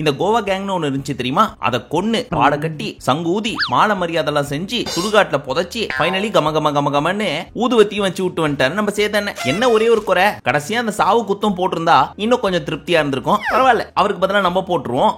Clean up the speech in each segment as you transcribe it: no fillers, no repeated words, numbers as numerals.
இந்த கோவா கேங்னு ஒண்ணு இருந்துச்சு தெரியுமா, அத கொன்னு பாட கட்டி சங்கூதி மாலை மரியாதைலாம் செஞ்சு சுடுகாட்டுல புதைச்சி ஃபைனலி கம கம கம கமன்னு ஊதுவத்தியும் வச்சு விட்டு வந்துட்டாரு நம்ம சேதன். என்ன ஒரே ஒரு குறை, கடைசியா அந்த சாவு குத்தும் போட்டிருந்தா இன்னும் கொஞ்சம் திருப்தியா இருந்திருக்கும். பரவாயில்ல, அவருக்கு பதிலா நம்ம போட்டுருவோம்.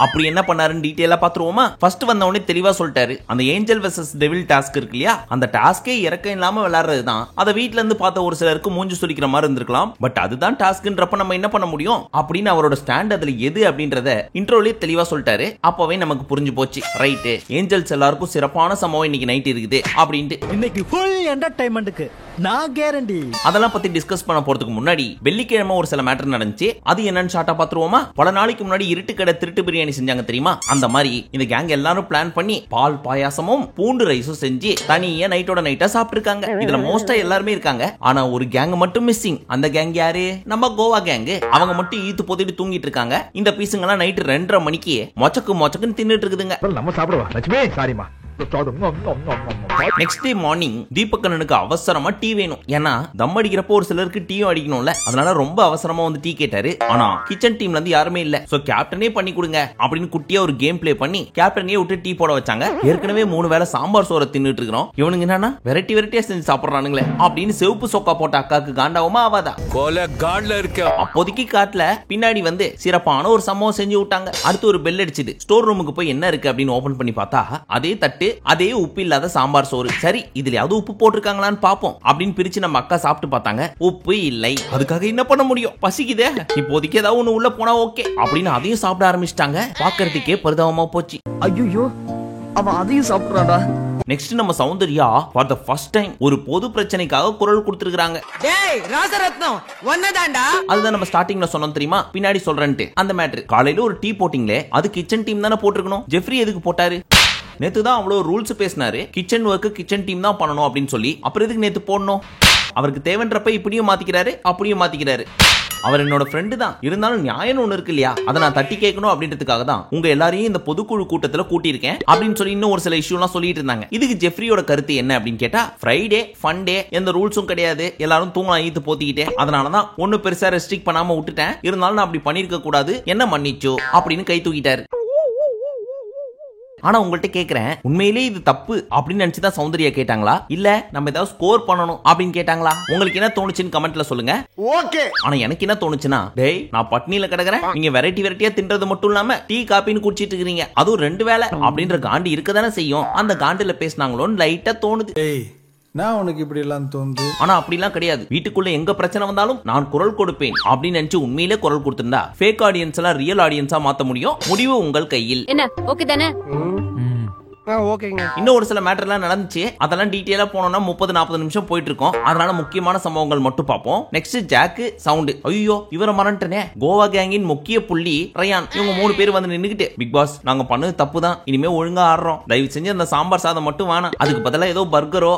அப்படி என்ன பண்ணாருன்னு டீடைலா பாத்துருவோமா? ஃபர்ஸ்ட் வந்த உடனே தெளிவா சொல்லிட்டாரு, அந்த ஏஞ்சல் வெர்சஸ் டெவில் டாஸ்க் இருக்கு இல்லையா, அந்த டாஸ்கே இறக்கம் இல்லாம விளையாடுறது தான். அதை வீட்ல இருந்து பார்த்த ஒரு சிலருக்கு மூஞ்சி சுளிக்கிற மாதிரி இருந்திருக்கலாம். பட் அதுதான் டாஸ்க்ன்றப்ப நம்ம என்ன பண்ண முடியும் அப்படின்னு அவரோட ஸ்டாண்ட் அதுல எது அப்படின்றத இன்ட்ரோலயே தெளிவா சொல்லிட்டாரு. அப்பவே நமக்கு புரிஞ்சு போச்சு, ரைட் ஏஞ்சல்ஸ் எல்லாருக்கும் சிறப்பான சம்பவம் இன்னைக்கு நைட் இருக்குது அப்படின்ட்டு. இன்னைக்கு ஃபுல் என்டர்டைன்மென்ட்க்கு நான் கேரண்டி. அதெல்லாம் பத்தி டிஸ்கஸ் பண்ண போறதுக்கு முன்னாடி வெள்ளிக்கிழமை ஒரு சில மேட்டர் நடந்துச்சு. அது என்னன்னு ஷார்ட்டா பாத்துருவோமா? பல நாளைக்கு முன்னாடி இருட்டு கடை திருட்டு பிரியாணி செஞ்சாங்க தெரியுமா, அந்த மாதிரி இந்த கேங் எல்லாரும் பிளான் பண்ணி பால் பாயாசமும் பூண்டு ரைஸும் செஞ்சு தனியா நைட்டோட நைட்டா சாப்பிட்டு இருக்காங்க. இதுல மோஸ்டா எல்லாருமே இருக்காங்க. ஆனா ஒரு கேங் மட்டும் மிஸ்ஸிங். அந்த கேங் யாரு? நம்ம கோவா கேங். அவங்க மட்டும் ஈத்து போத்திட்டு தூங்கிட்டு இருக்காங்க. இந்த பீசுங்கெல்லாம் நைட்டு 2:30 மணிக்கு மொச்சக்குன்னு தின்னுட்டு இருக்குதுங்க. நம்ம சாப்பிடுவோம் லட்சுமி, சாரிமா. நெக்ஸ்ட் டே மார்னிங் தீபக்கண்ணனுக்கு அவசரமா டீ வேணும். ஏன்னா தம் அடிக்கிறப்போ ஒரு சிலருக்கு டீயும் அடிக்கணும்ல, அதனால ரொம்ப அவசரமா வந்து டீ கேட்டாரு. ஆனா கிச்சன் டீம்ல இருந்து யாருமே இல்ல. சோ கேப்டனே பண்ணி கொடுங்க அப்படின்னு குட்டியா ஒரு கேம் பிளே பண்ணி கேப்டனே விட்டு டீ போட வச்சாங்க. ஏற்கனவே 3 வேளை சாம்பார் சோறை தின்னுட்டு இருக்கிறோம். இவனுங்க என்னன்னா வெரைட்டியா செஞ்சு சாப்பிடுறானுங்களே அப்படின்னு செவப்பு சொக்கா போட்ட அக்காக்கு காண்டாவுமா ஆவாதா? அப்போதைக்கு காட்டுல பின்னாடி வந்து சிறப்பான ஒரு சம்பவம் செஞ்சு விட்டாங்க. அடுத்து ஒரு பெல் அடிச்சுது. ஸ்டோர் ரூமுக்கு போய் என்ன இருக்கு அப்படின்னு ஓபன் பண்ணி பார்த்தா அதே தட்டு, அதே உப்பு இல்லாத சாம்பார் சோறு. சரி இதுலயாவது உப்பு போட்டிருக்காங்களான்னு பாப்போம் அப்படின்னு பிரிச்சு நம்ம அக்கா சாப்பிட்டு பார்த்தாங்க. உப்பு இல்லை. அதுக்காக என்ன பண்ண முடியும், பசிக்குதே, இப்போதைக்கு ஏதாவது ஒண்ணு உள்ள போனா ஓகே அப்படின்னு அதையும் சாப்பிட ஆரம்பிச்சிட்டாங்க. பாக்குறதுக்கே பரிதாபமா போச்சு. ஐயோ அவன் அதையும் சாப்பிடுறான்டா. நெக்ஸ்ட் நம்ம Soundarya for the first time ஒரு பொது பிரச்சனைக்காக குரல் கொடுத்திருக்காங்க. டேய் ராசரத்னம் ஒன்னதாண்டா. அதுதான் நம்ம ஸ்டார்டிங்ல சொன்னோம் தெரியுமா, பின்னாடி சொல்றேன்ட்டு. அந்த மேட்டர் காலையில ஒரு டீ போட்டிங்களே, அது கிச்சன் டீம் தானே போட்டிருக்கணும். ஜெஃப்ரி எதுக்கு போட்டாரு? நேத்து தான் அவ்வளவு ரூல்ஸ் பேசினாரு, கிச்சன் ஒர்க் கிச்சன் டீம் தான் பண்ணணும் அப்படின்னு சொல்லி. அப்புறம் எதுக்கு நேத்து போடணும்? அவருக்கு தேவைன்றப்ப இப்படியும் மாத்திக்கிறாரு அப்படியும் மாத்திக்கிறாரு. அவர் என்னோட ஃப்ரெண்டு தான், இருந்தாலும் நியாயம் ஒண்ணு இருக்கு இல்லையா, அதை நான் தட்டி கேட்கணும் அப்படின்றதுக்காக தான் உங்க எல்லாரையும் இந்த பொதுக்குழு கூட்டத்துல கூட்டியிருக்கேன் அப்படின்னு சொல்லி இன்னும் ஒரு சில இஷ்யூ எல்லாம் சொல்லிட்டு இருந்தாங்க. இதுக்கு ஜெஃப்ரியோட கருத்து என்ன அப்படின்னு கேட்டா, ஃப்ரைடே ஃபன் டே, எந்த ரூல்ஸும் கிடையாது, எல்லாரும் தூங்கலாம் ஈத்து போத்திக்கிட்டே, அதனாலதான் ஒண்ணு பெருசா ரெஸ்ட்ரிக்ட் பண்ணாம விட்டுட்டேன், இருந்தாலும் நான் அப்படி பண்ணிருக்க கூடாது, என்ன மன்னிச்சோ அப்படின்னு கை தூக்கிட்டாரு. ஆனா உங்கள்கிட்ட கேக்குறேன், உண்மையிலேயே இது தப்பு அப்படின்னு நினைச்சுதான் சௌந்தர்யா கேட்டாங்களா, இல்ல நம்ம ஏதாவது ஸ்கோர் பண்ணணும் அப்படின்னு கேட்டாங்களா? உங்களுக்கு என்ன தோணுச்சுன்னு கமெண்ட்ல சொல்லுங்க. ஓகே. ஆனா எனக்கு என்ன தோணுச்சுன்னா, டேய் நான் பட்னியில கிடக்குறேன், நீங்க வெரைட்டியா தின்றது மட்டும் இல்லாம டீ காப்பின்னு குடிச்சிட்டு இருக்கீங்க, அதுவும் 2 வேளை அப்படின்ற காண்டி இருக்கதானே செய்யும். அந்த காண்டில பேசினாங்களோன்னு லைட்டா தோணுது. நான் உனக்கு இப்படி எல்லாம் தோணுது. ஆனா அப்படிலாம் கிடையாது. வீட்டுக்குள்ள எங்க பிரச்சனை வந்தாலும் நான் குரல் கொடுப்பேன் அப்படின்னு நினைச்சு உண்மையிலே குரல் கொடுத்திருந்தா ஃபேக் ஆடியன்ஸ் எல்லாம் ரியல் ஆடியன்ஸா மாத்த முடியும். முடிவு உங்கள் கையில். என்ன ஓகே தானே? இன்னும் ஒரு சில மேட்டர் எல்லாம் நடந்துச்சு. அதெல்லாம் டீடைலா போனோம்னா 30-40 நிமிஷம் போயிட்டு இருக்கோம். அதனால முக்கியமான சம்பவங்கள் மட்டும் பார்ப்போம். Next Jack sound. ஐயோ இவரை மறந்துட்டனே. கோவா கேங்கின் முக்கிய புள்ளி ரயான். இவங்க 3 பேர் வந்து நின்னுக்கிட்டு, பிக் பாஸ் நாங்க பண்ணது தப்பு தான், இனிமே ஒழுங்கா ஆடுறோம், தயவு செஞ்சு அந்த சாம்பார் சாதம் மட்டும் வேணாம், அதுக்கு பதிலா ஏதோ பர்கரோ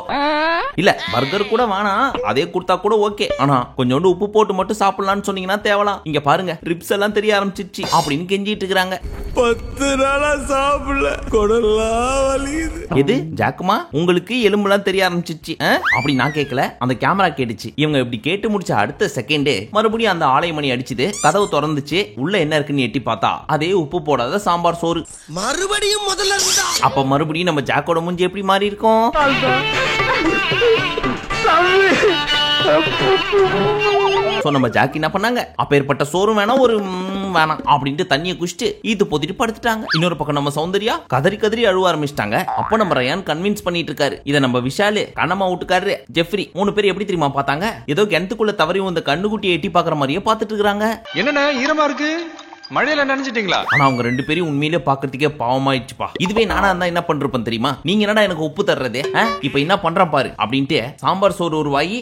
இல்ல பர்கர் கூட வேணாம், அதே கொடுத்தா கூட ஓகே, ஆனா கொஞ்சோண்டு உப்பு போட்டு மட்டும் சாப்பிடலாம்னு சொன்னீங்கன்னா தேவலாம். இங்க பாருங்க ரிப்ஸ் எல்லாம் தெரிய ஆரம்பிச்சிருச்சு அப்படின்னு கெஞ்சிட்டு இருக்காங்க. 10 நாளா சாப்பிடல, குடல்லாம் வலிக்குது. எது ஜாக்குமா, உங்களுக்கு எலும்புலாம் தெரிய ஆரம்பிச்சிச்சு அப்படி நான் கேட்கல, அந்த கேமரா கேட்டுச்சு. இவங்க இப்படி கேட்டு முடிச்ச அடுத்த செகண்டே மறுபடியும் அந்த ஆலய மணி அடிச்சுது. கதவு திறந்துச்சு. உள்ள என்ன இருக்குன்னு எட்டி பார்த்தா அதே உப்பு போடாத சாம்பார் சோறு. மறுபடியும் முதல்ல இருந்தா. அப்ப மறுபடியும் நம்ம ஜாக்கோட மூஞ்சி எப்படி மாறி இருக்கும்? நம்ம ஜாக்கி என்ன பண்ணாங்க, அப்பேற்பட்ட சோறு வேணாம் ஒரு வேணாம் அப்படின்ட்டு தண்ணியை குடிச்சிட்டு ஈத்து போத்திட்டு படுத்துட்டாங்க. இன்னொரு பக்கம் நம்ம சௌந்தர்யா கதறி அழுவ ஆரம்பிச்சிட்டாங்க. அப்ப நம்ம ரயான் கன்வின்ஸ் பண்ணிட்டு இருக்காரு. இத நம்ம விஷாலு கண்ணம்மா வீட்டுக்காரரு ஜெஃப்ரி 3 பேர் எப்படி தெரியுமா பார்த்தாங்க, ஏதோ கிணத்துக்குள்ள தவறி இந்த கண்ணுக்குட்டியை எட்டி பாக்குற மாதிரியே பாத்துட்டு இருக்காங்க. என்னன்னா ஈரமா இருக்கு, மழையில நினைச்சிட்டீங்களா? ஆனா அவங்க 2 பேரும் உண்மையிலே பாக்குறதுக்கே பாவமாயிடுச்சுப்பா. இதுவே நானா இருந்தா என்ன பண்றேன் தெரியுமா, நீங்க என்னடா எனக்கு உப்பு தர்றதே, இப்ப என்ன பண்றான் பாரு அப்படின்ட்டு சாம்பார் சோறு ஒரு வாயி.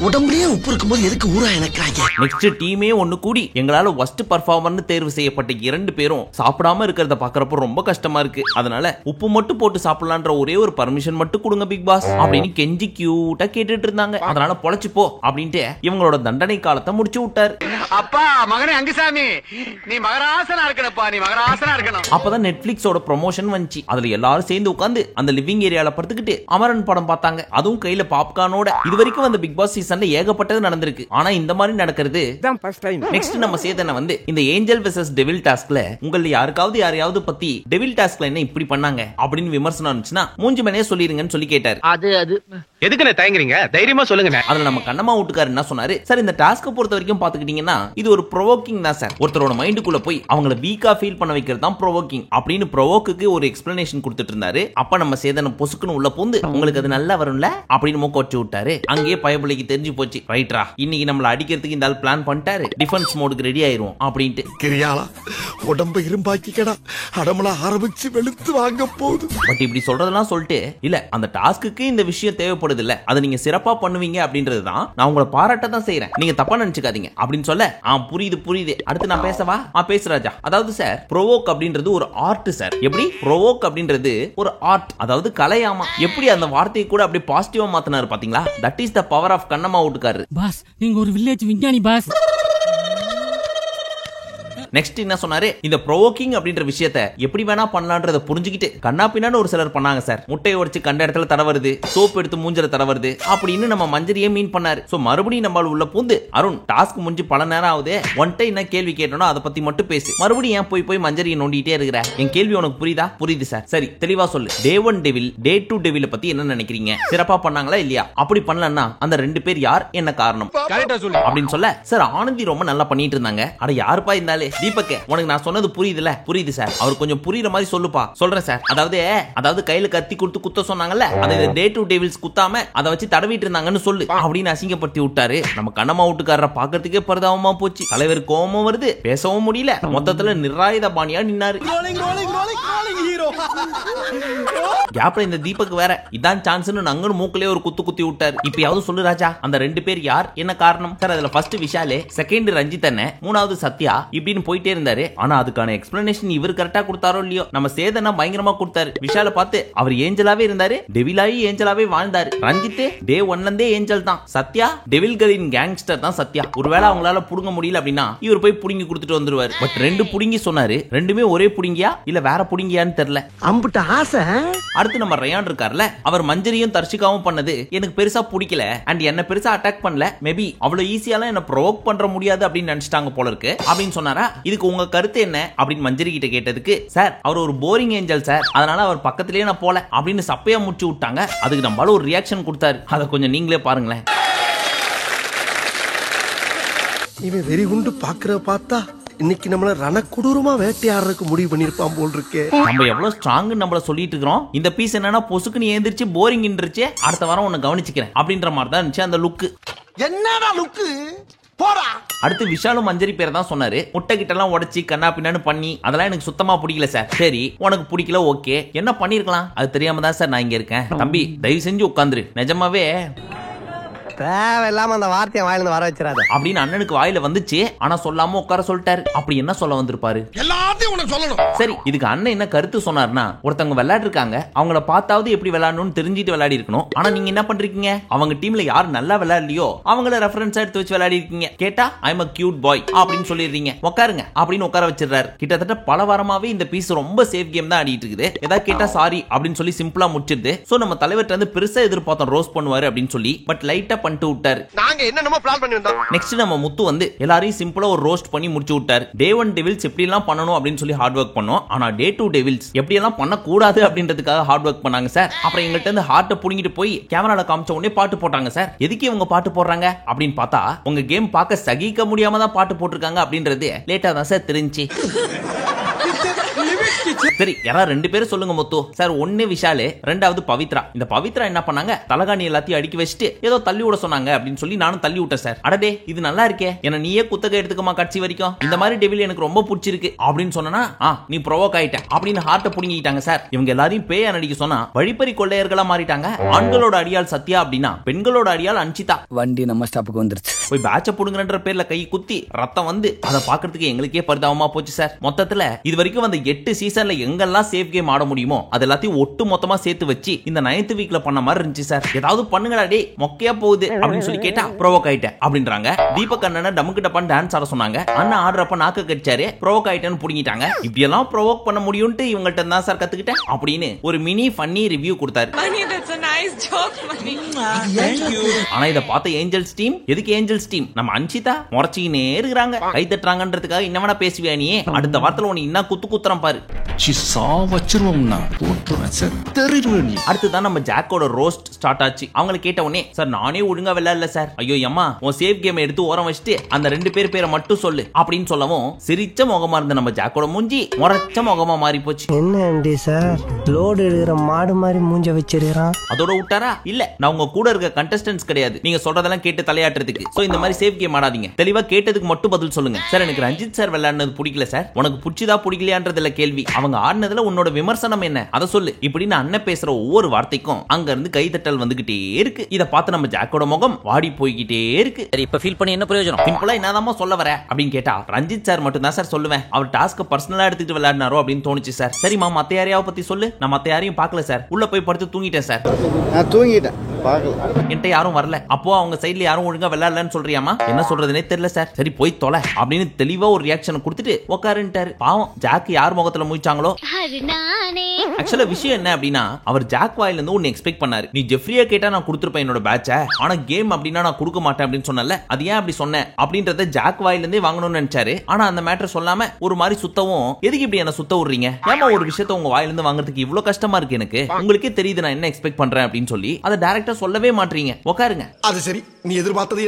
உடம்புலயே உப்பு இருக்கும்போது எதுக்கு ஊரா எனக்காங்க. நெக்ஸ்ட் டீமே ஒன்னு கூடி எங்களால வர்ஸ்ட் பர்ஃபார்மர்னு தேர்வு செய்யப்பட்ட 2 பேரும் சாப்பிடாம இருக்கிறத பாக்குறப்ப ரொம்ப கஷ்டமா இருக்கு. அதனால உப்பு மட்டும் போட்டு சாப்பிடலான்ற ஒரே ஒரு பர்மிஷன் மட்டும் கொடுங்க பிக் பாஸ் அப்படின்னு கெஞ்சி கியூட்டா கேட்டுட்டு இருந்தாங்க. அதனால பொழைச்சு போ அப்படின்ட்டு இவங்களோட தண்டனை காலத்தை முடிச்சு விட்டாரு. அப்பா மகனே அங்குசாமி, நீ மகராசனா இருக்கணும்ப்பா, நீ மகராசனா இருக்கணும். அப்பதான் நெட்ஃபிளிக்ஸோட ப்ரொமோஷன் வந்துச்சு. அதுல எல்லாரும் சேர்ந்து உட்கார்ந்து அந்த லிவிங் ஏரியால படுத்துக்கிட்டு அமரன் படம் பார்த்தாங்க. அதுவும் கையில பாப்கார்னோட. இது வரைக்கும் அந்த பிக் பாஸ் சீசன்ல ஏகப்பட்டது நடந்திருக்கு. ஆனா இந்த மாதிரி நடக்கிறது இதான் ஃபர்ஸ்ட் டைம். நெக்ஸ்ட் நம்ம சேதனை வந்து இந்த ஏஞ்சல் வெர்சஸ் டெவில் டாஸ்க்ல உங்கள யாரையாவது பத்தி டெவில் டாஸ்க்ல என்ன இப்படி பண்ணாங்க அப்படின்னு விமர்சனம் இருந்துச்சுன்னா மூஞ்சி மேனே சொல்லிருங்கன்னு சொல்லி கேட்டாரு. அது எதுக்குன்னு தயங்குறீங்க? தைரியமா சொல்லுங்க. அதுல நம்ம கண்ணம்மா வீட்டுக்காரர் என்ன சொன்னாரு, சார் இந்த டாஸ்க் பொறுத்த வரைக்கும் பாத்துக்கிட்டீங்கன்னா இது ஒரு ப்ரோவோக்கிங் தான் சார். ஒருத்தரோட மைண்டுக்குள்ள போய் அவங்கள வீக்கா ஃபீல் பண்ண வைக்கிறது தான் ப்ரோவோக்கிங் அப்படின்னு ப்ரோவோக்கு ஒரு எக்ஸ்பிளனேஷன் கொடுத்துட்டு இருந்தாரு. அப்ப நம்ம சேதனை பொசுக்குன்னு உள்ள பூந்து உங்களுக்கு அது நல்லா வரும்ல அப்படின்னு மூக்க வச்சு விட்டாரு. அங்கேயே பயபிள்ளைக்கு தெரிஞ்சு போச்சு, ரைட்ரா இன்னைக்கு நம்மள அடிக்கிறதுக்கு இந்த ஆள் பிளான் பண்ணிட்டாரு, டிஃபென்ஸ் மோடுக்கு ரெடி ஆயிருவோம் அப்படின்ட்டு. கிரியாளா உடம்ப இரும்பாக்கிக்கடா, அடமலா ஆரம்பிச்சு வெளுத்து வாங்க போகுது. பட் இப்படி சொல்றதெல்லாம் சொல்லிட்டு இல்ல அந்த டாஸ்க்கு இந்த விஷயம் தேவைப்படுது இல்ல, அதை நீங்க சிறப்பா பண்ணுவீங்க அப்படின்றது தான் நான் உங்களை பாராட்ட தான் செய்யறேன், நீங்க தப்பா நினைச்சுக்காதீங்க அப்படின்னு சொல்ல புரியுது. அடுத்து நான் பேசவா? பேசு ராஜா. அதாவது சார் ப்ரோவோக் அப்படின்றது ஒரு ஆர்ட் சார். எப்படி ப்ரோவோக் அப்படின்றது ஒரு ஆர்ட், அதாவது கலையாமா. எப்படி அந்த வார்த்தையை கூட அப்படி பாசிட்டிவா மாத்தினாரு பாத்தீங்களா? That is the power of Kannamma வீட்டுக்காரரு. பாஸ் நீங்க ஒரு வில்லேஜ் விஞ்ஞானி பாஸ். நெக்ஸ்ட் என்ன சொன்னாரு, இந்த ப்ரோவோக்கிங் அப்படின்ற விஷயத்தை எப்படி வேணா பண்ணலான்றத புரிஞ்சுக்கிட்டு கண்ணா பின்னான்னு ஒரு சிலர் பண்ணாங்க சார். முட்டையை உடைச்சு கண்ட இடத்துல தடவருது, சோப் எடுத்து மூஞ்சல தடவருது அப்படின்னு நம்ம மஞ்சரியே மீன் பண்ணாரு. சோ மறுபடியும் நம்ம உள்ள பூந்து அருண் டாஸ்க் முடிஞ்சு பல நேரம் ஆகுது, ஒன்ட்ட என்ன கேள்வி கேட்டனோ அதை பத்தி மட்டும் பேசு, மறுபடியும் ஏன் போய் மஞ்சரியை நோண்டிட்டே இருக்கிற? என் கேள்வி உனக்கு புரியுதா? புரியுது சார். சரி தெளிவா சொல்லு, டே 1 டெவில் டே 2 டெவில பத்தி என்ன நினைக்கிறீங்க? சிறப்பா பண்ணாங்களா இல்லையா? அப்படி பண்ணலன்னா அந்த 2 பேர் யார், என்ன காரணம் அப்படின்னு சொல்ல, சார் ஆனந்தி ரொம்ப நல்லா பண்ணிட்டு இருந்தாங்க. அட யாருப்பா இருந்தாலே தீபக், உனக்கு நான் சொன்னது புரியுதுல? புரியுது சார். அவர் கொஞ்சம் புரியுற மாதிரி சொல்லுப்பா. சொல்றேன் சார். அதாவது கையில கத்தி கொடுத்து குத்த சொன்னாங்கல்ல, அதை டே 2 டெவில்ஸ் குத்தாம அதை வச்சு தடவிட்டு இருந்தாங்கன்னு சொல்லு அப்படின்னு அசிங்கப்படுத்தி விட்டாரு. நம்ம கண்ணம்மா வீட்டுக்காரரை பாக்கிறதுக்கே பரிதாபமா போச்சு. தலைவர் கோபமும் வருது, பேசவும் முடியல. மொத்தத்துல நிராயுத பாணியா நின்னாரு. கேப்ல இந்த தீபக் வேற இதான் சான்ஸ்னு நங்கன்னு மூக்கிலே ஒரு குத்தி விட்டாரு. இப்பயாவது சொல்லு ராஜா, அந்த 2 பேர் யார், என்ன காரணம்? சார் அதுல ஃபர்ஸ்ட் விஷாலே, செகண்ட் ரஞ்சித் அண்ணே, மூணாவது சத்யா இப்படின்னு போயிட்டே இருந்தாரு. ஆனா அதுக்கான எக்ஸ்பிளனேஷன் இவர் கரெக்டா கொடுத்தாரோ இல்லையோ, நம்ம சேதனா பயங்கரமா கொடுத்தாரு. விஷால பார்த்து அவர் ஏஞ்சலாவே இருந்தாரு, டெவிலாயி ஏஞ்சலாவே வாழ்ந்தாரு. ரஞ்சித் டே 1ல இருந்தே ஏஞ்சல் தான். சத்யா டெவில்களின் கேங்ஸ்டர் தான் சத்யா. ஒருவேளை அவங்களால புடுங்க முடியல அப்படின்னா இவர் போய் புடுங்கி கொடுத்துட்டு வந்துருவாரு. பட் 2 புடுங்கி சொன்னாரு, ரெண்டுமே ஒரே புடுங்கியா இல்ல வேற புடுங்கியான்னு தெரியல. அம்புட்ட ஆசை. அடுத்து நம்ம ரயான் இருக்கார்ல, அவர் மஞ்சரியும் தர்ஷிகாவும் பண்ணது எனக்கு பெருசா பிடிக்கல. அண்ட் என்ன பெருசா அட்டாக் பண்ணல. மேபி அவ்வளவு ஈஸியாலாம் என்ன ப்ரோவோக் பண்ற முடியாது அப்படின்னு நினைச்சிட்டாங்க போல இருக்கு அப்படின்னு சொன்னாரா. இதுக்கு உங்க கருத்து என்ன அப்படின்னு மஞ்சரி கிட்ட கேட்டதுக்கு, சார் அவர் ஒரு போரிங் ஏஞ்சல் சார், அதனால அவர் பக்கத்திலேயே நான் போல அப்படின்னு சப்பையா முடிச்சு விட்டாங்க. அதுக்கு நம்மளால ஒரு ரியாக்ஷன் கொடுத்தாரு, அதை கொஞ்சம் நீங்களே பாருங்களேன். இவன் வெறி குண்டு பாக்குற பார்த்தா இன்னைக்கு நம்மள ரணக்குடூரமா வேட்டையாடுறதுக்கு முடிவு பண்ணிருப்பான் போல் இருக்கே. நம்ம எவ்வளவு ஸ்ட்ராங் நம்மள சொல்லிட்டு இருக்கிறோம். இந்த பீஸ் என்னன்னா பொசுக்குன்னு ஏந்திரிச்சு போரிங் இருந்துச்சு, அடுத்த வாரம் உன்னை கவனிச்சுக்கிறேன் அப்படின்ற மாதிரி தான் இருந்துச்சு அந்த லுக்கு. என்னடா லுக்கு போடா. அடுத்து விஷாலும் மஞ்சரி பேர் தான் சொன்னாரு. முட்டை கிட்ட எல்லாம் உடைச்சி கண்ணா பின்னான்னு பண்ணி அதெல்லாம் எனக்கு சுத்தமா பிடிக்கல சார். சரி உனக்கு பிடிக்கல, ஓகே, என்ன பண்ணிருக்கலாம்? அது தெரியாம தான் சார் நான் இங்க இருக்கேன். தம்பி தயவு செஞ்சு உட்காந்துரு, நிஜமாவே தேவையில்லாம அந்த வார்த்தையை வாயில வர வச்சிடாத அப்படின்னு அண்ணனுக்கு வாயில வந்துச்சு. ஆனா சொல்லாம உட்கார சொல்லிட்டாரு. அப்படி என்ன சொல்ல வந்திருப்பாரு? எல்லாத்தையும் உனக்கு சொல்லணும். சரி இதுக்கு அண்ணன் என்ன கருத்து சொன்னார்னா, ஒருத்தவங்க விளையாட்டு இருக்காங்க, அவங்கள பார்த்தாவது எப்படி விளையாடணும்னு தெரிஞ்சிட்டு விளையாடி இருக்கணும். ஆனா நீங்க என்ன பண்றீங்க, அவங்க டீம்ல யார் நல்லா விளையாடலையோ அவங்கள ரெஃபரன்ஸ் எடுத்து வச்சு விளையாடி இருக்கீங்க. கேட்டா ஐ அம் a cute boy அப்படின்னு சொல்லிடுறீங்க. உட்காருங்க அப்படின்னு உட்கார வச்சிடறாரு. கிட்டத்தட்ட பல வாரமாவே இந்த பீஸ் ரொம்ப சேஃப் கேம் தான் ஆடிட்டு இருக்குது. ஏதாவது கேட்டா சாரி அப்படின்னு சொல்லி சிம்பிளா முடிச்சிருது. சோ நம்ம தலைவர்ட்ட வந்து பெருசா எதிர்பார்த்தோம் ரோஸ் பண்ணுவாரு அப்படின்னு சொல்லி, பட் லைட்டா பண்ணிட்டு விட்டாரு. நாங்க என்னென்னமோ பிளான் பண்ணி வந்தோம். நெக்ஸ்ட் நம்ம முத்து வந்து எல்லாரையும் சிம்பிளா ஒரு ரோஸ்ட் பண்ணி முடிச்சு விட்டாரு. டே 1 டெவில்ஸ் எப்படி எல்லாம் பண்ணணும் அப்படின்னு சொல்லி ஹார்ட் ஒர்க் பண்ணோம். ஆனா டே 2 டெவில்ஸ் எப்படி எல்லாம் பண்ண கூடாது அப்படின்றதுக்காக ஹார்ட் ஒர்க் பண்ணாங்க சார். அப்புறம் எங்கள்ட்ட இருந்து ஹார்ட்டை புடிங்கிட்டு போய் கேமரால காமிச்ச உடனே பாட்டு போட்டாங்க சார். எதுக்கு இவங்க பாட்டு போடுறாங்க அப்படின்னு பார்த்தா உங்க கேம் பார்க்க சகிக்க முடியாம தான் பாட்டு போட்டிருக்காங்க அப்படின்றது லேட்டா தான் சார் தெரிஞ்சு. சரி யாராவது 2 பேரும் சொல்லுங்க முத்து சார். ஒன்னு விஷாலு, ரெண்டாவது பவித்ரா. இந்த பவித்ரா என்ன பண்ணாங்க, தலகாணி எல்லாத்தையும் அடுக்கி வச்சுட்டு ஏதோ தள்ளி விட சொன்னாங்க அப்படின்னு சொல்லி நானும் தள்ளி விட்டேன் சார். அடடே இது நல்லா இருக்கே, என்ன நீயே குத்தகை எடுத்துக்கமா கட்சி வரைக்கும், இந்த மாதிரி டெவில் எனக்கு ரொம்ப பிடிச்சிருக்கு அப்படின்னு சொன்னா நீ ப்ரோவோக் ஆயிட்ட அப்படின்னு ஹார்ட்டை புடுங்கிட்டாங்க சார். இவங்க எல்லாரையும் பேய நடிக்க சொன்னா வழிப்பறி கொள்ளையர்களா மாறிட்டாங்க. ஆண்களோட அடியால் சத்யா அப்படின்னா பெண்களோட அடியால் அன்சிதா. வண்டி நம்ம ஸ்டாப்புக்கு வந்துருச்சு. போய் பேட்ச புடுங்கன்ற பேர்ல கை குத்தி ரத்தம் வந்து அதை பாக்குறதுக்கு எங்களுக்கே பரிதாபமா போச்சு சார். மொத்தத்துல இது வரைக்கும் வந்த 8 சீசன்ல எங்கெல்லாம் சேஃப் கேம் ஆட முடியுமோ அது எல்லாத்தையும் ஒட்டு மொத்தமா சேர்த்து வச்சு இந்த 9th வீக்ல பண்ண மாதிரி இருந்துச்சு சார். ஏதாவது பண்ணுங்கடா டே மொக்கையா போகுது அப்படின்னு சொல்லி கேட்டா ப்ரோவோக் ஆயிட்டேன் அப்படின்றாங்க. தீபக் அண்ணனை டமுக்கு டப்பான்னு டான்ஸ் ஆட சொன்னாங்க. அண்ணன் ஆடுறப்ப நாக்க கடிச்சாரு, ப்ரோவோக் ஆயிட்டேன்னு புடிங்கிட்டாங்க. இப்படி எல்லாம் ப்ரோவோக் பண்ண முடியும்ட்டு இவங்கள்ட்ட தான் சார் கத்துக்கிட்டேன் அப்படின்னு ஒரு மினி ஃபன்னி ரிவ்யூ கொடுத்தாரு. ஆனா இத பார்த்த ஏஞ்சல்ஸ் டீம், எதுக்கு ஏஞ்சல்ஸ் டீம், நம்ம அன்ஷிதா முறைச்சிக்கினே இருக்காங்க. கை தட்டுறாங்கன்றதுக்காக இன்னவனா பேசுவியா நீ, அடுத்த வாரத்துல உன்னை இன்னும் குத்து குத்துறான் பாரு. அடுத்துதான் நம்ம ஜாக்கோட ரோஸ்ட் ஸ்டார்ட் ஆச்சு. அவங்கள கேட்ட உடனே சார் நானே ஒழுங்கா விளையாடல சார், ஐயோ அம்மா உன் சேஃப் கேம் எடுத்து ஓரம் வச்சுட்டு அந்த 2 பேரை மட்டும் சொல்லு அப்படின்னு சொல்லவும் சிரிச்ச முகமா இருந்த நம்ம ஜாக்கோட மூஞ்சி முறைச்ச முகமா மாறி போச்சு. என்ன எம்டி சார் லோடு எடுக்கிற மாடு மாதிரி மூஞ்ச வச்சிருக்கான். அதோட விட்டாரா இல்ல, நான் உங்க கூட இருக்க கண்டஸ்டன்ட்ஸ் கிடையாது, நீங்க சொல்றதெல்லாம் கேட்டு தலையாட்டுறதுக்கு. சோ இந்த மாதிரி சேஃப் கேம் ஆடாதீங்க, தெளிவா கேட்டதுக்கு மட்டும் பதில் சொல்லுங்க. சார் எனக்கு ரஞ்சித் சார் விளையாடுனது பிடிக்கல சார், உனக்கு பிடிச்சதா பிடிக்கலையான்றதுல கேள்வி, அவங்க ஆடினதுல உன்னோட விமர்சனம் என்ன அதை சொல்லு இப்படின்னு அண்ணன் பேசுற ஒவ்வொரு வார்த்தைக்கும் அங்க இருந்து கைதட்டல் வந்துகிட்டே இருக்கு. இத பார்த்து நம்ம ஜாக்கோட முகம் வாடி போய்கிட்டே இருக்கு. சரி இப்ப ஃபீல் பண்ணி என்ன பிரயோஜனம்? சிம்பிளா என்னதாமா சொல்ல வர அப்படின்னு கேட்டா ரஞ்சித் சார் மட்டும் தான் சார் சொல்லுவேன், அவர் டாஸ்க் பர்சனலா எடுத்துட்டு விளையாடினாரோ அப்படின்னு தோணுச்சு சார். சரிமா மத்த யாரையாவ பத்தி சொல்லு, நான் மத்த யாரையும் பார்க்கல சார், உள்ள போய் படுத்து தூங்கிட்டேன் சார். நான் தூங்கிட்டேன் பார்க்கல, என்கிட்ட யாரும் வரல. அப்போ அவங்க சைடுல யாரும் ஒழுங்கா விளையாடலன்னு சொல்றியாமா, என்ன சொல்றதுனே தெரியல சார். சரி போய் தொலை அப்படின்னு தெளிவா ஒரு ரியாக்ஷன் கொடுத்துட்டு உட்காருன்ட்டாரு. பாவம் ஜாக் யார் முகத்துல முழிச்சாங்களோ. ஆக்சுவலா விஷயம் என்ன அப்படின்னா அவர் ஜாக் வாயில இருந்து ஒன்னு எக்ஸ்பெக்ட் பண்ணாரு. நீ ஜெஃப்ரியா கேட்டா நான் கொடுத்துருப்பேன் என்னோட பேட்ச, ஆனா கேம் அப்படின்னா நான் கொடுக்க மாட்டேன் அப்படின்னு சொன்னல, அது ஏன் அப்படி சொன்ன அப்படின்றத ஜாக் வாயில இருந்தே வாங்கணும்னு நினைச்சாரு. ஆனா அந்த மேட்டர் சொல்லாம ஒரு மாதிரி சுத்தவும், எதுக்கு இப்படி என்ன சுத்த விடுறீங்க, ஏமா ஒரு விஷயத்த உங்க வாயில இருந்து வாங்குறதுக்கு இவ்வளவு கஷ்டமா இருக்கு, எனக்கு உங்களுக்கே தெரியுது நான் என்ன எக்ஸ்பெக்ட் பண்றேன் அப்படின்னு சொல்லி அதை டைரக்டா சொல்லவே மாட்டீங்க. உட்காருங்க. அது சரி, நீ எதிர்பார்த்தது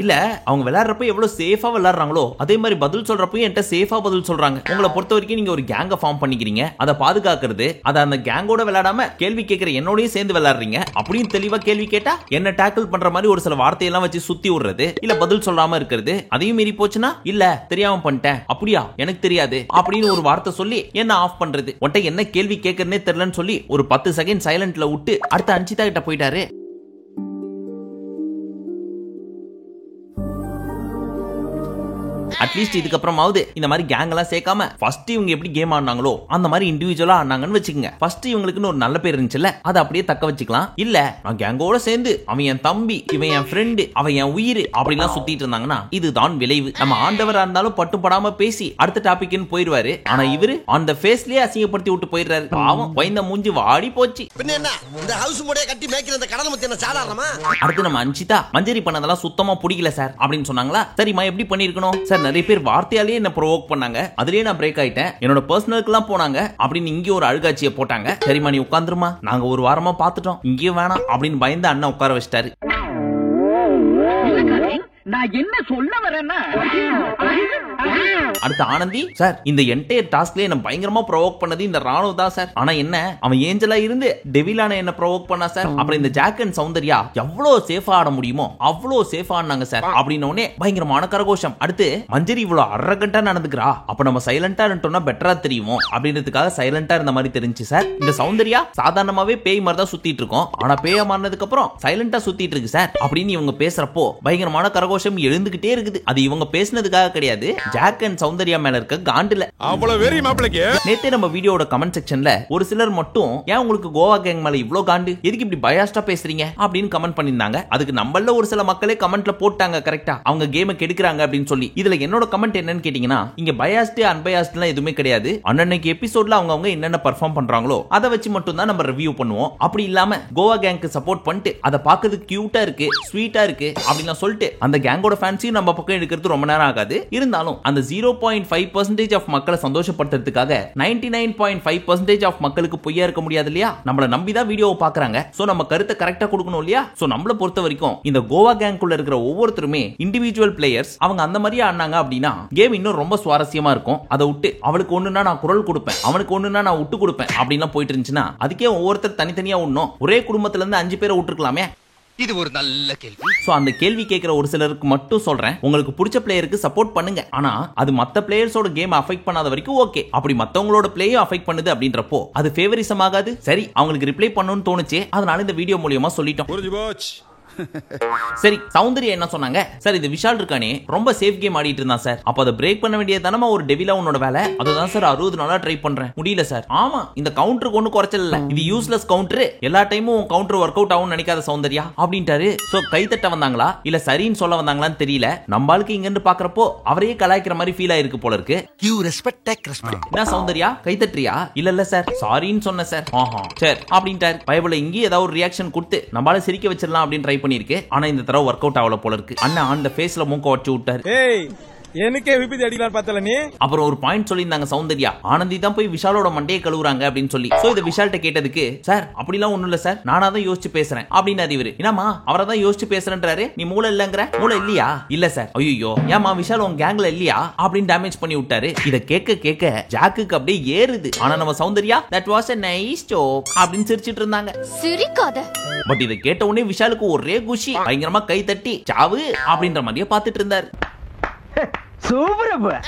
இல்ல அவங்க விளையாடுறப்ப எவ்வளவு சேஃபா விளையாடுறாங்களோ அதே மாதிரி பதில் சொல்றப்ப என்கிட்ட சேஃபா பதில் சொல்றாங்க. உங்களை பொறுத்த வரைக்கும் நீங்க ஒரு கேங்க ஃபார்ம் பண்ணிக்கிறீங்க, அதை பாதுகாக்கிறது, அதை அந்த கேங்கோட விளையாடாம கேள்வி கேட்கிற என்னோடய சேர்ந்து விளையாடுறீங்க. அப்படின்னு தெளிவா கேள்வி கேட்டா என்ன டேக்கிள் பண்ற மாதிரி ஒரு சில வார்த்தையெல்லாம் வச்சு சுத்தி விடுறது, இல்ல பதில் சொல்லாம இருக்கிறது. அதையும் மீறி போச்சுன்னா இல்ல தெரியாம பண்ணிட்டேன், அப்படியா எனக்கு தெரியாது அப்படின்னு ஒரு வார்த்தை சொல்லி என்ன ஆஃப் பண்றது. உன்ட்ட என்ன கேள்வி கேட்கறனே தெரியலன்னு சொல்லி ஒரு 10 செகண்ட் சைலண்ட்ல விட்டு அடுத்த அன்ஷிதா கிட்ட போயிட்டாரு. அட்லீஸ்ட் இதுக்கப்புறமாவது இந்த மாதிரி கேங் எல்லாம் சேர்க்காம ஃபர்ஸ்ட் இவங்க எப்படி கேம் ஆடினாங்களோ அந்த மாதிரி இண்டிவிஜுவலா ஆடினாங்கன்னு வச்சுக்கோங்க. ஃபர்ஸ்ட் இவங்களுக்குன்னு ஒரு நல்ல பேர் இருந்துச்சுல்ல, அதை அப்படியே தக்க வச்சுக்கலாம். இல்ல நான் கேங்கோட சேர்ந்து அவன் என் தம்பி, இவன் என் ஃப்ரெண்டு, அவன் என் உயிர் அப்படிலாம் சுத்திட்டு இருந்தாங்கன்னா இதுதான் விளைவு. நம்ம ஆண்டவரா இருந்தாலும் பட்டுப்படாம பேசி அடுத்த டாபிக்னு போயிருவாரு. ஆனா இவரு அந்த ஃபேஸ்லயே அசிங்கப்படுத்தி விட்டு போயிடுறாரு. பாவம் வைந்த மூஞ்சி வாடி போச்சு. அடுத்து நம்ம அன்ஷிதா மஞ்சரி பண்ணதெல்லாம் சுத்தமா பிடிக்கல சார் அப்படின்னு சொன்னாங்களா. சரிமா எப்படி பண்ணிருக்கணும் சார், நிறைய பேர் வார்த்தையாலேயே என்ன ப்ரோவோக் பண்ணாங்க, அதுலயே நான் பிரேக் ஆயிட்டேன், என்னோட பர்சனலுக்கு எல்லாம் போனாங்க அப்படின்னு இங்கே ஒரு அழுகாட்சியை போட்டாங்க. சரிமா நீ உட்காந்துருமா, நாங்க ஒரு வாரமா பாத்துட்டோம், இங்கேயும் வேணாம் அப்படின்னு பயந்து அண்ணன் உட்கார வச்சிட்டாரு. நான் என்ன சொல்ல வரேன்னா அடுத்து ஆனந்தி சார், இந்த என்டையர் டாஸ்க்ல என்ன பயங்கரமா ப்ரோவோக் பண்ணது இந்த ராணுவ தான் சார். ஆனா என்ன அவன் ஏஞ்சலா இருந்து டெவிலான என்ன ப்ரோவோக் பண்ணா சார். அப்புறம் இந்த ஜாக் அண்ட் சௌந்தர்யா எவ்வளவு சேஃபா ஆட முடியுமோ அவ்வளவு சேஃபா ஆனாங்க சார் அப்படின்னே பயங்கரமான கரகோஷம். அடுத்து மஞ்சரி இவ்வளவு அரகண்டா நடந்துக்கிறா, அப்ப நம்ம சைலண்டா இருந்தோம்னா பெட்டரா தெரியுமோ அப்படின்றதுக்காக சைலண்டா இருந்த மாதிரி தெரிஞ்சு சார். இந்த சௌந்தர்யா சாதாரணமாவே பேய் மாதிரி தான் சுத்திட்டு இருக்கோம், ஆனா பேய மாறினதுக்கு அப்புறம் சைலண்டா சுத்திட்டு இருக்கு சார் அப்படின்னு இவங்க பேசுறப்போ பயங்கரமான கரகோஷம் எழுந்துகிட்டே இருக்குது. அது இவங்க பேசினதுக்காக கிடையாது, ஜாக் அண்ட் சௌந்தர்யா மேல இருக்க காண்டுல. அவ்வளவு வெறி மாப்பிளைக்கு நேத்தே நம்ம வீடியோட கமெண்ட் செக்ஷன்ல ஒரு சிலர் மட்டும் ஏன் உங்களுக்கு கோவா கேங் மேல இவ்ளோ காண்டு, எதுக்கு இப்படி பயாஸ்டா பேசுறீங்க அப்படின்னு கமெண்ட் பண்ணிருந்தாங்க. அதுக்கு நம்மள ஒரு சில மக்களே கமெண்ட்ல போட்டாங்க கரெக்டா, அவங்க கேமை கெடுக்குறாங்க அப்படின்னு சொல்லி. இதுல என்னோட கமெண்ட் என்னன்னு கேட்டீங்கன்னா, இங்க பயாஸ்ட் அன்பயாஸ்ட்லாம் எதுவுமே கிடையாது. அன்னன்னைக்கு எபிசோட்ல அவங்க என்னென்ன பெர்ஃபார்ம் பண்றாங்களோ அதை வச்சு மட்டும் தான் நம்ம ரிவ்யூ பண்ணுவோம். அப்படி இல்லாம கோவா கேங்க்கு சப்போர்ட் பண்ணிட்டு அதை பார்க்கிறதுக்கு கியூட்டா இருக்கு, ஸ்வீட்டா இருக்கு அப்படிலாம் சொல்லிட்டு அந்த கேங்கோட ஃபேன்ஸையும் நம்ம பக்கம் எடுக்கிறது ரொம்ப நேரம் ஆகாது. இருந்தாலும் அந்த 0.5% ஆஃப் மக்களை சந்தோஷப்படுத்துறதுக்காக 99.5% ஆஃப் மக்களுக்கு பொய்யா இருக்க முடியாது இல்லையா. நம்மள நம்பி தான் வீடியோவை பாக்குறாங்க, சோ நம்ம கருத்தை கரெக்டா கொடுக்கணும் இல்லையா. சோ நம்மள பொறுத்த வரைக்கும் இந்த கோவா கேங்குள்ள இருக்கிற ஒவ்வொருத்தருமே இண்டிவிஜுவல் பிளேயர்ஸ். அவங்க அந்த மாதிரியே ஆனாங்க அப்படின்னா கேம் இன்னும் ரொம்ப சுவாரஸ்யமா இருக்கும். அதை விட்டு அவளுக்கு ஒண்ணுனா நான் குரல் கொடுப்பேன், அவனுக்கு ஒண்ணுனா நான் விட்டு கொடுப்பேன் அப்படின்னா போயிட்டு இருந்துச்சுன்னா அதுக்கே ஒவ்வொருத்தர் தனித்தனியா ஒண்ணும் ஒரே குடும்பத்துல இருந்து 5 பேரை விட்டுருக்கலாமே. இது ஒரு நல்ல கேள்வி. சோ அந்த கேள்வி கேட்கிற ஒரு சிலருக்கு மட்டும் சொல்றேன், உங்களுக்கு பிடிச்ச பிளேயருக்கு சப்போர்ட் பண்ணுங்க, ஆனா அது மத்த பிளேயர்ஸோட கேம் அஃபெக்ட் பண்ணாத வரைக்கும் ஓகே. அப்படி மத்தவங்களோட பிளேயும் அஃபெக்ட் பண்ணுது அப்படின்றப்போ அது ஃபேவரிசம் ஆகாது. சரி அவங்களுக்கு ரிப்ளை பண்ணணும்னு தோணுச்சு, அதனால இந்த வீடியோ மூலமா சொல்லிட்டோம். புரிஞ்சு போச்சு. சரி சௌந்தர்யா என்ன சொன்னாங்க, சார் இது விஷால் இருக்கானே ரொம்ப சேஃப் கேம் ஆடிட்டு இருந்தான் சார், அப்ப அதை பிரேக் பண்ண வேண்டியது தானமா ஒரு டெவிலா உன்னோட வேலை, அதுதான் சார் 60 நாளா ட்ரை பண்றேன் முடியல சார். ஆமா இந்த கவுண்டருக்கு ஒண்ணு குறைச்சல் இல்ல, இது யூஸ்லெஸ் கவுண்டர், எல்லா டைமும் கவுண்டர் ஒர்க் அவுட் ஆகும் நினைக்காத சௌந்தர்யா அப்படின்ட்டாரு. சோ கைத்தட்ட வந்தாங்களா இல்ல சரின்னு சொல்ல வந்தாங்களான்னு தெரியல, நம்மளுக்கு இங்க இருந்து பாக்குறப்போ அவரையே கலாய்க்கிற மாதிரி ஃபீல் ஆயிருக்கு போல இருக்கு. You respect take respect. என்ன சௌந்தர்யா கைத்தட்றியா? இல்ல சார் சாரின்னு சொன்னேன் சார். ஆஹா சரி அப்படின்ட்டாரு. பயபுல இங்கே ஏதாவது ஒரு ரியாக்ஷன் கொடுத்து நம்மளால சிரிக்க வச்சிடலாம் அப்படின்னு ட்ரை பண்ணிருக்கு. ஆனா இந்த தடவை ஒர்க் அவுட் ஆகல போல இருக்கு. அண்ணா அந்த ஃபேஸ்ல மூக்க வச்சு விட்டாரு. எனக்கே விபத்து அடிக்கலாம் பார்த்தல நீ. அப்புறம் ஒரு பாயிண்ட் சொல்லியிருந்தாங்க சௌந்தர்யா, ஆனந்தி தான் போய் விஷாலோட மண்டையை கழுவுறாங்க அப்படின்னு சொல்லி. சோ இத விஷால்ட்ட கேட்டதுக்கு, சார் அப்படிலாம் ஒண்ணும் இல்ல சார், நானா தான் யோசிச்சு பேசுறேன் அப்படின்னு இவரு. என்னமா அவரை தான் யோசிச்சு பேசுறேன்றாரு, நீ மூளை இல்லங்கிற? மூளை இல்லையா? இல்ல சார். ஐயோ ஏமா விஷால் உங்க கேங்ல இல்லையா அப்படின்னு டேமேஜ் பண்ணி விட்டாரு. இத கேட்க கேட்க ஜாக்குக்கு அப்படியே ஏறுது. ஆனா நம்ம Soundarya that was a nice joke அப்படின்னு சிரிச்சிட்டு இருந்தாங்க. சிரிக்காத. பட் இத கேட்ட உடனே விஷாலுக்கு ஒரே குஷி, பயங்கரமா கை தட்டி சாவு அப்படின்ற மாதிரியே பாத்துட்டு இருந்தாரு.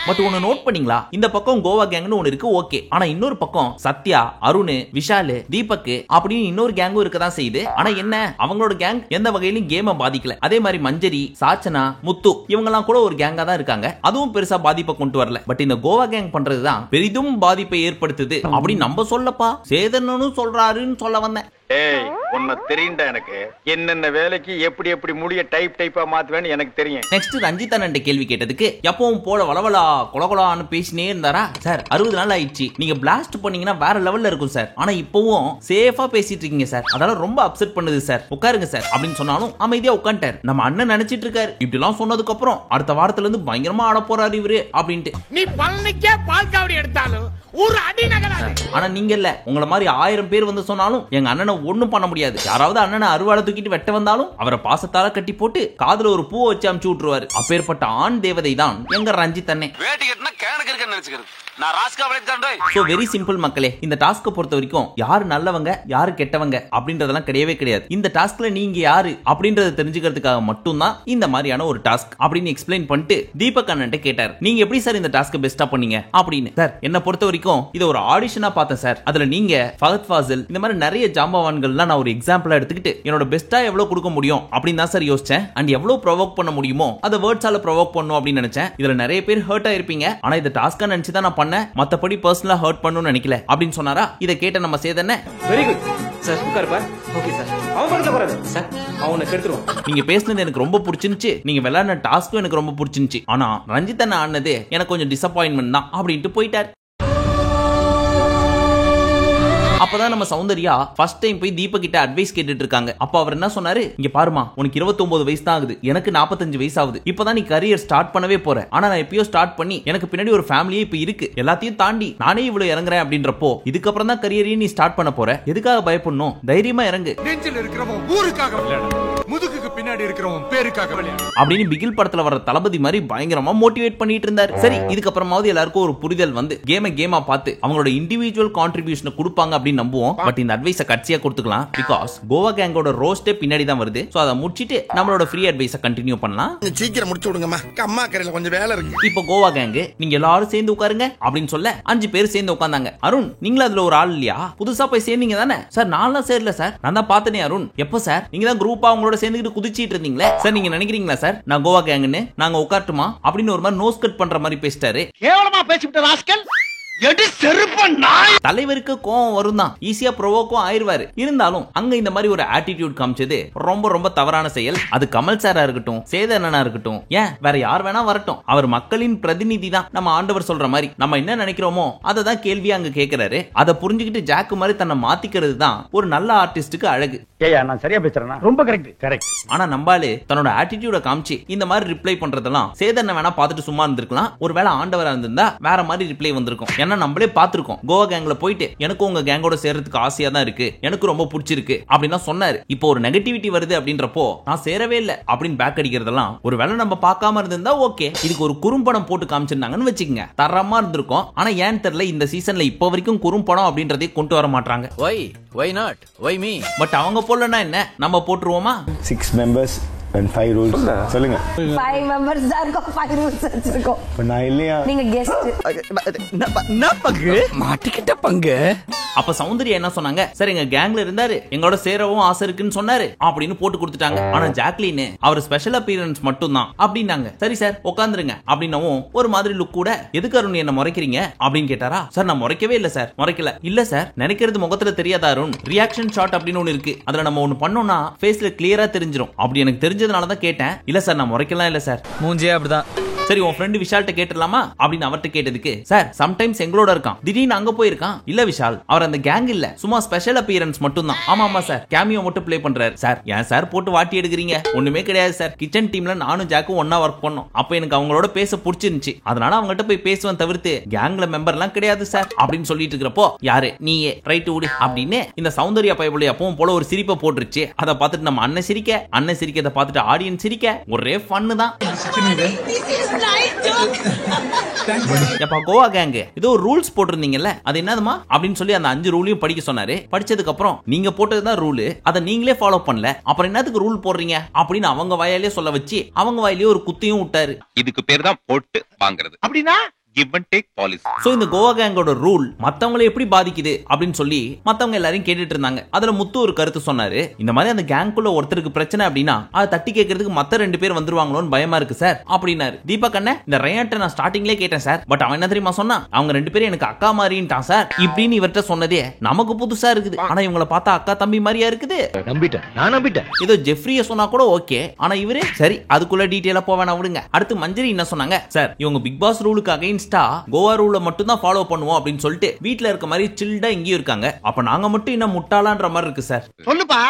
பட் ஒன்னு நோட் பண்ணீங்களா, இந்த பக்கம் கோவா கேங்னு ஒன்னு இருக்கு ஓகே, ஆனா இன்னொரு பக்கம் சத்யா, அருண், விஷால், தீபக் அப்படின்னு இன்னொரு கேங்கும் இருக்கதான் செய்யுது. ஆனா என்ன அவங்களோட கேங் எந்த வகையிலும் கேமை பாதிக்கல. அதே மாதிரி மஞ்சரி, சாச்சனா, முத்து இவங்க எல்லாம் கூட ஒரு கேங்கா தான் இருக்காங்க, அதுவும் பெருசா பாதிப்பை கொண்டு வரல. பட் இந்த கோவா கேங் பண்றதுதான் பெரிதும் பாதிப்பை ஏற்படுத்துது அப்படின்னு நம்ம சொல்லப்பா சேதனும் சொல்றாருன்னு சொல்ல வந்தேன். ஏய் உன்னை தெரியும்டா எனக்கு, என்னென்ன வேலைக்கு எப்படி எப்படி முடிய டைப்பா மாத்துவேன்னு எனக்கு தெரியும். நெக்ஸ்ட் ரஞ்சித் அண்ணன் கேள்வி கேட்டதுக்கு, எப்பவும் போல வளவலா கொலகொலான்னு பேசினே இருந்தாரா சார். 60 நாள் ஆயிடுச்சு, நீங்க பிளாஸ்ட் பண்ணீங்கன்னா வேற லெவல்ல இருக்கும் சார், ஆனா இப்பவும் சேஃபா பேசிட்டு இருக்கீங்க சார், அதனால ரொம்ப அப்செட் பண்ணுது சார், உட்காருங்க சார் அப்படின்னு சொன்னாலும் அமைதியா உட்காந்துட்டார். நம்ம அண்ணன் நினைச்சிட்டு இருக்காரு இப்படி எல்லாம் சொன்னதுக்கு அப்புறம் அடுத்த வாரத்துல இருந்து பயங்கரமா ஆட போறாரு இவரு அப்படின்ட்டு. நீ பழனிக்கே பால் காவடி எடுத்தாலும் ஒரு அடி நகராது. ஆனா நீங்க இல்ல, உங்கள மாதிரி 1000 பேர் வந்து சொன்னாலும் எங்க அண்ணனை ஒண்ணும் பண்ண முடியாது. யாராவது அண்ணனை அருவாளை தூக்கிட்டு வெட்ட வந்தாலும் அவரை பாசத்தால கட்டி போட்டு காதுல ஒரு பூ வச்சு அமுச்சு விட்டுருவாரு. அப்பேற்பட்ட ஆண் தேவதை தான் எங்க ரஞ்சித் அண்ணே. வேட்டி கட்டினா கேனக்கு இருக்க நினைச்சுக்கிறது. நான் ராஸ்கா வளைச்சாண்டே. சோ வெரி சிம்பிள் மக்களே, இந்த டாஸ்க பொறுத்த வரைக்கும் யாரு நல்லவங்க யாரு கெட்டவங்க அப்படின்றதெல்லாம் கிடையவே கிடையாது. இந்த டாஸ்க்ல நீங்க யாரு அப்படின்றத தெரிஞ்சுக்கிறதுக்காக மட்டும் தான் இந்த மாதிரியான ஒரு டாஸ்க் அப்படின்னு எக்ஸ்பிளைன் பண்ணிட்டு தீபக் அண்ணன்ட்ட கேட்டார், நீங்க எப்படி சார் இந்த டாஸ்க் பெஸ்டா பண்ணீங்க அப்படின்னு. சார் என்ன பொறுத்த வரைக்கும் இது ஒரு ஆடிஷனா பார்த்தேன் சார், அதுல நீங்க ஃபஹத் ஃபாசில் இந்த மாதிரி நிறைய ஜாம்பவான்கள்லாம் நான் ஒரு எக்ஸாம்பிளா எடுத்துக்கிட்டு என்னோட பெஸ்டா எவ்வளவு கொடுக்க முடியும் அப்படின்னு தான் சார் யோசிச்சேன். அண்ட் எவ்வளவு ப்ரொவோக் பண்ண முடியுமோ அதை வேர்ட்ஸால ப்ரொவோக் பண்ணும் அப்படின்னு நினைச்சேன். இதுல நிறைய பேர் ஹர்ட் ஆயிருப்பீங்க, ஆனா இந்த டாஸ்கா நினைச்சு தான் நான் மத்தபடி பர்சனலா ஹர்ட் பண்ணனும்னு நினைக்கல அப்படின்னு சொன்னாரா. இத கேட்ட நம்ம சேதன வெரி குட் சார், உட்காருப்பா. ஓகே சார், அவன் பண்ற போறாரு சார், அவனை கெடுத்துருவோம். நீங்க பேசுனது எனக்கு ரொம்ப பிடிச்சிருந்துச்சு, நீங்க விளையாடின டாஸ்க்கும் எனக்கு ரொம்ப பிடிச்சிருந்துச்சு, ஆனா ரஞ்சித் அண்ணா ஆனது எனக்கு கொஞ்சம் டிசப்பாயின்மெண்ட் தான் அப்படின்ட்டு போயிட்டார். அப்பதான் நம்ம சௌந்தர்யா ஃபர்ஸ்ட் டைம் போய் தீபக் கிட்ட அட்வைஸ் கேட்டுட்டு இருக்காங்க. அப்ப அவர் என்ன சொன்னாரு, இங்க பாருமா உனக்கு 29 வயசு தான் ஆகுது, எனக்கு 45 வயசு ஆகுது, இப்பதான் நீ கரியர் ஸ்டார்ட் பண்ணவே போற, ஆனா நான் எப்பயோ ஸ்டார்ட் பண்ணி எனக்கு பின்னாடி ஒரு ஃபேமிலியே இப்ப இருக்கு, எல்லாத்தையும் தாண்டி நானே இவ்வளவு இறங்குறேன் அப்படின்றப்போ இதுக்கப்புறம் தான் கரியரையும் நீ ஸ்டார்ட் பண்ண போற, எதுக்காக பயப்படணும், தைரியமா இறங்கு. நெஞ்சில் இருக்கிறவன் ஊருக்காக விளையாடு, முதுகுக்கு பின்னாடி இருக்கிறவன் பேருக்காக விளையாடு அப்படின்னு பிகில் படத்துல வர தளபதி மாதிரி பயங்கரமா மோட்டிவேட் பண்ணிட்டு இருந்தார். சரி இதுக்கப்புறமாவது எல்லாருக்கும் ஒரு புரிதல் வந்து கேமா பார்த்து அவங்களோட இண்டிவிஜுவல் கான்ட்ரிபியூஷனை கொடுப்பாங்க அப்படின்னு நம்புவோம். பட் இந்த அட்வைஸை கட்சியா கொடுத்துக்கலாம், பிகாஸ் கோவா கேங்கோட ரோஸ்டே பின்னாடி தான் வருது. சோ அதை முடிச்சிட்டு நம்மளோட ஃப்ரீ அட்வைஸை கண்டினியூ பண்ணலாம். சீக்கிரம் முடிச்சு விடுங்கம்மா, அம்மா கரையில கொஞ்சம் வேலை இருக்கு. இப்போ கோவா கேங் நீங்க எல்லாரும் சேர்ந்து உட்காருங்க அப்படின்னு சொல்ல 5 பேர் சேர்ந்து உட்கார்ந்தாங்க. அருண் நீங்களும் அதுல ஒரு ஆள் இல்லையா, புதுசா போய் சேர்ந்தீங்க தானே சார்? நான்லாம் சேரல சார், நான் தான் பார்த்தனே. அருண் எப்போ சார்? நீங்க தான் குரூப்பா அவங்களோட சேர்ந்துட்டு குதிச்சிட்டு இருந்தீங்களே சார், நீங்க நினைக்கிறீங்களா சார் நான் கோவா கேங்னு? நாங்க உட்காரட்டுமா அப்படின்னு ஒரு மாதிரி நோஸ் கட் பண்ற மாதிரி பேசிட்டாரு. கேவலமா பேசிவிட்ட ராஸ்கல், எடி செருப்பன் நாய். தலைவருக்கு கோவம் வரும் தான், ஈஸியா ப்ரோவோக்கும் ஆயிருவாரு. இருந்தாலும் அங்க இந்த மாதிரி ஒரு ஆட்டிடியூட் காமிச்சது ரொம்ப ரொம்ப தவறான செயல். அது கமல் சாரா இருக்கட்டும், சேதனா இருக்கட்டும், ஏன் வேற யார் வேணா வரட்டும், அவர் மக்களின் பிரதிநிதி தான். நம்ம ஆண்டவர் சொல்ற மாதிரி நம்ம என்ன நினைக்கிறோமோ அதை தான் கேள்வியா அங்க கேட்கிறாரு. அதை புரிஞ்சுக்கிட்டு ஜாக்கு மாதிரி தன்னை மாத்திக்கிறது தான் ஒரு நல்ல ஆர்டிஸ்டுக்கு அழகு. ஏயா நான் சரியா பேசுறேனா? ரொம்ப கரெக்ட். ஆனா நம்பாலு தன்னோட ஆட்டிடியூட காமிச்சு இந்த மாதிரி ரிப்ளை பண்றதெல்லாம் சேதனை வேணா பார்த்துட்டு சும்மா இருந்திருக்கலாம். ஒருவேளை ஆண்டவரா இருந்திருந்தா வேற மாதிரி ரிப்ளை வந்திருக்கும். ஏன்னா நம்மளே பார்த்திருக்கோம், கோவா கேங்ல போயிட்டு எனக்கு உங்க கேங்கோட சேர்றதுக்கு ஆசையா தான் இருக்கு, எனக்கு ரொம்ப பிடிச்சிருக்கு அப்படின்னு சொன்னாரு. இப்போ ஒரு நெகட்டிவிட்டி வருது அப்படின்றப்போ நான் சேரவே இல்லை அப்படின்னு பேக் அடிக்கிறதெல்லாம் ஒருவேளை நம்ம பார்க்காம இருந்திருந்தா ஓகே. இதுக்கு ஒரு குறும்படம் போட்டு காமிச்சிருந்தாங்கன்னு வச்சுக்கோங்க, தரமா இருந்திருக்கும். ஆனா ஏன் தெரியல இந்த சீசன்ல இப்போ வரைக்கும் குறும்படம் அப்படின்றதே கொண்டு வர மாட்டாங்க. Why not? Why me? But அவங்க போடலன்னா என்ன, நம்ம போட்டுருவோமா? 6 members and 5 rules. சொல்லுங்க. 5 members தான் இருக்கோம், 5 rules வச்சிருக்கோம். நான் இல்லையா? நீங்க கெஸ்ட். நான் பங்கு மாட்டிக்கிட்ட பங்கு அப்ப சௌந்தர்யா என்ன சொன்னாங்க, சார் எங்க கேங்ல இருந்தாரு, எங்களோட சேரவும் ஆசை இருக்குன்னு சொன்னாரு அப்படின்னு போட்டு கொடுத்துட்டாங்க. ஆனா ஜாக்லின் அவர் ஸ்பெஷல் அப்பியரன்ஸ் மட்டும் தான் அப்படின்னாங்க. சரி சார் உட்காந்துருங்க அப்படின்னவும் ஒரு மாதிரி லுக் கூட, எதுக்கு அருண் என்ன முறைக்கிறீங்க அப்படின்னு கேட்டாரா. சார் நான் முறைக்கவே இல்ல சார், முறைக்கல. இல்ல சார் நினைக்கிறது முகத்துல தெரியாதா அருண், ரியாக்ஷன் ஷாட் அப்படின்னு ஒன்னு இருக்கு, அதுல நம்ம ஒன்னு பண்ணோம்னா ஃபேஸ்ல கிளியரா தெரிஞ்சிரும். அப்படி எனக்கு தெரிஞ்சதுனால தான் கேட்டேன். இல்ல சார் நான் முறைக்கலாம் இல்ல சார். மூஞ்சியே அப்படிதான். சரி உன் ஃப்ரெண்ட் விஷால்ட்ட கேட்டலாமா அப்படின்னு அவர்ட்ட கேட்டதுக்கு, சார் சம்டைம்ஸ் எங்களோட இருக்கான், திடீர்னு அங்க போயிருக்கான். இல்ல விஷால் அவர் அந்த கேங் இல்ல, சும்மா ஸ்பெஷல் அப்பியரன்ஸ் மட்டும் தான். ஆமா சார் கேமியோ மட்டும் ப்ளே பண்றாரு. சார் ஏன் சார் போட்டு வாட்டி எடுக்கிறீங்க, ஒண்ணுமே கிடையாது சார். கிச்சன் டீம்ல நானும் ஜாக்கும் ஒன்னா ஒர்க் பண்ணோம். அப்ப எனக்கு அவங்களோட பேச பிடிச்சிருந்துச்சு, அதனால அவங்ககிட்ட போய் பேசுவேன் தவிர்த்து கேங்ல மெம்பர் எல்லாம் கிடையாது சார் அப்படின்னு சொல்லிட்டு இருக்கிறப்போ, யாரு நீயே ரைட் விடு அப்படின்னு இந்த சௌந்தர்யா பைபிள் அப்பவும் போல ஒரு சிரிப்பை போட்டுருச்சு. அதை பார்த்துட்டு நம்ம அண்ணன் சிரிக்கதை பார்த்துட்டு ஆடியன்ஸ் சிரிக்க, ஒரே ஃபன்னு தான். எப்பா கோவா கேங் ஏதோ ரூல்ஸ் போட்டிருந்தீங்கல்ல, அது என்னதுமா அப்படின்னு சொல்லி அந்த 5 ரூலையும் படிக்க சொன்னாரு. படிச்சதுக்கு அப்புறம் நீங்க போட்டதுதான் ரூல், அதை நீங்களே ஃபாலோ பண்ணல, அப்புறம் என்னத்துக்கு ரூல் போடுறீங்க அப்படின்னு அவங்க வாயாலே சொல்ல வச்சு அவங்க வாயிலேயே ஒரு குத்தையும் விட்டாரு. இதுக்கு பேர் தான் போட்டு வாங்குறது. அப்படின்னா give and take policy. So இந்த கோவா கேங்கோட ரூல் மத்தவங்களை எப்படி பாதிக்குது அப்படின்னு சொல்லி மத்தவங்க எல்லாரையும் கேட்டுட்டு இருந்தாங்க. அதுல முத்து ஒரு கருத்து சொன்னாரு, இந்த மாதிரி அந்த கேங்குள்ள ஒருத்தருக்கு பிரச்சனை அப்படின்னா அதை தட்டி கேட்கறதுக்கு மத்த 2 பேர் வந்துருவாங்களோன்னு பயமா இருக்கு சார் அப்படின்னாரு. தீபக் அண்ணன் இந்த ரயான்ட்ட நான் ஸ்டார்டிங்லேயே கேட்டேன் சார், பட் அவன் என்ன தெரியுமா சொன்னா, அவங்க 2 பேரும் எனக்கு அக்கா மாதிரின்ட்டான் சார் இப்படின்னு இவர்கிட்ட சொன்னதே நமக்கு புதுசா இருக்குது. ஆனா இவங்கள பார்த்தா அக்கா தம்பி மாதிரியா இருக்குது. நான் நம்பிட்டேன். ஏதோ ஜெஃப்ரிய சொன்னா கூட ஓகே, ஆனா இவரே சரி அதுக்குள்ள டீடைலா போவேனா விடுங்க. அடுத்து மஞ்சரி என்ன சொன்னாங்க, சார் இவங்க பிக் பாஸ் ரூலுக்கு அகைன்ஸ்டா கோவா ரூலை மட்டும் தான் ஃபாலோ பண்ணுவோம் அப்படின்னு சொல்லிட்டு வீட்ல இருக்க மாதிரி சில்டா இங்கேயும் இருக்காங்க. அப்ப நாங்க மட்டும் என்ன முட்டாளான்ற மாதிரி இருக்கு சார். சொல்லுப்பா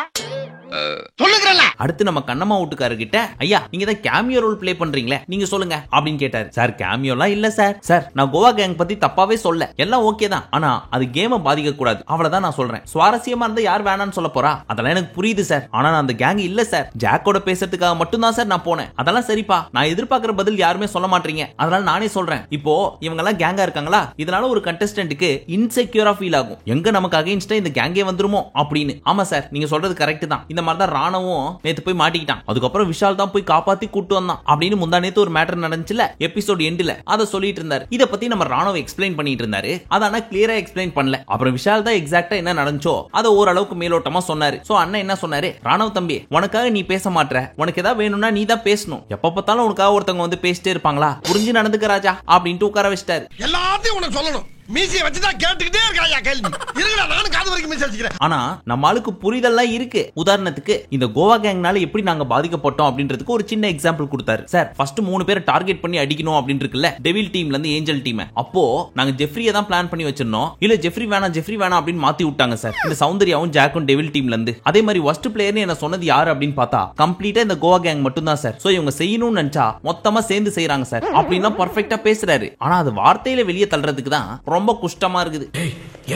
சொல்லுங்கறல. அடுத்து நம்ம கண்ணம்மா வீட்டுக்காரர் கிட்ட, ஐயா நீங்க தான் கேமியோ ரோல் ப்ளே பண்றீங்களே நீங்க சொல்லுங்க அப்படின்னு கேட்டாரு. சார் கேமியோலாம் இல்ல சார் நான் கோவா கேங் பத்தி தப்பாவே சொல்ல, எல்லாம் ஓகே தான், ஆனா அது கேமை பாதிக்க கூடாது அவ்வளவுதான் நான் சொல்றேன். சுவாரஸ்யமா இருந்தா யார் வேணாம்னு சொல்ல போறா, அதெல்லாம் எனக்கு புரியுது சார், ஆனா நான் அந்த கேங் இல்ல சார், ஜாக்கோட பேசுறதுக்காக மட்டும் தான் சார் நான் போனேன். அதெல்லாம் சரிப்பா, நான் எதிர்பார்க்கிற பதில் யாருமே சொல்ல மாட்டீங்க, அதனால நானே சொல்றேன். இப்போ இவங்க எல்லாம் கேங்கா இருக்காங்களா, இதனால ஒரு கண்டெஸ்டன்ட்க்கு இன்செக்யூரா ஃபீல் ஆகும், எங்க நமக்கு அகைன்ஸ்டா இந்த கேங்கே வந்துருமோ அப்படின்னு. ஆமா சார் நீங்க சொல்றது கரெக்ட் தான். இந்த மாதிரி தான் ராணவும் நேத்து போய் மாட்டிக்கிட்டான், அதுக்கப்புறம் விஷால் தான் போய் காப்பாத்தி கூட்டு வந்தான் அப்படின்னு முந்தா நேத்து ஒரு மேட்டர் நடந்துச்சுல எபிசோட் எண்ட்ல, அத சொல்லிட்டு இருந்தாரு. இத பத்தி நம்ம ராணவ எக்ஸ்பிளைன் பண்ணிட்டு இருந்தாரு, அதான கிளியரா எக்ஸ்பிளைன் பண்ணல. அப்புறம் விஷால் தான் எக்ஸாக்ட்டா என்ன நடந்துச்சோ அத ஓரளவுக்கு மேலோட்டமா சொன்னாரு. சோ அண்ணன் என்ன சொன்னாரு, ராணவ தம்பி உனக்காக நீ பேச மாட்ற, உனக்கு ஏதாவது வேணும்னா நீ தான் பேசணும், எப்ப பார்த்தாலும் உனக்காக ஒருத்தவங்க வந்து பேசிட்டே இருப்பாங்களா, புரிஞ்சு நடந்துக்க ராஜா அப்படின்ட்டு உட்கார வச்சிட்டாரு. எல்லாத்தையும் உனக்கு சொல்லணும், மீசியை வச்சுதான் கேட்டுக்கிட்டே இருக்காயா கேள்வி. இருங்கடா நானும் காது வரைக்கும் மீசி வச்சுக்கிறேன். ஆனா நம்ம ஆளுக்கு புரிதல்லாம் இருக்கு. உதாரணத்துக்கு இந்த கோவா கேங்னால எப்படி நாங்க பாதிக்கப்பட்டோம் அப்படின்றதுக்கு ஒரு சின்ன எக்ஸாம்பிள் கொடுத்தாரு. சார் ஃபர்ஸ்ட் 3 பேரை டார்கெட் பண்ணி அடிக்கணும் அப்படின்னு இருக்குல்ல, டெவில் டீம்ல இருந்து ஏஞ்சல் டீம், அப்போ நாங்க ஜெஃப்ரியை தான் பிளான் பண்ணி வச்சிருந்தோம். இல்ல ஜெஃப்ரி வேணாம் அப்படின்னு மாத்தி விட்டாங்க சார் இந்த சௌந்தர்யாவும் ஜாக்கும் டெவில் டீம்ல இருந்து. அதே மாதிரி வர்ஸ்ட் பிளேயர்னு என்ன சொன்னது யாரு அப்படின்னு பார்த்தா கம்ப்ளீட்டா இந்த கோவா கேங் மட்டும் தான் சார். சோ இவங்க செய்யணும்னு நினைச்சா மொத்தமா சேர்ந்து செய்யறாங்க சார் அப்படின்னா பர்ஃபெக்ட்டா பேசுறாரு. ஆனா அது வார்த்தையில வெளியே தள்ளுறதுக்கு தான் ரொம்ப கஷ்டமா இருக்குது.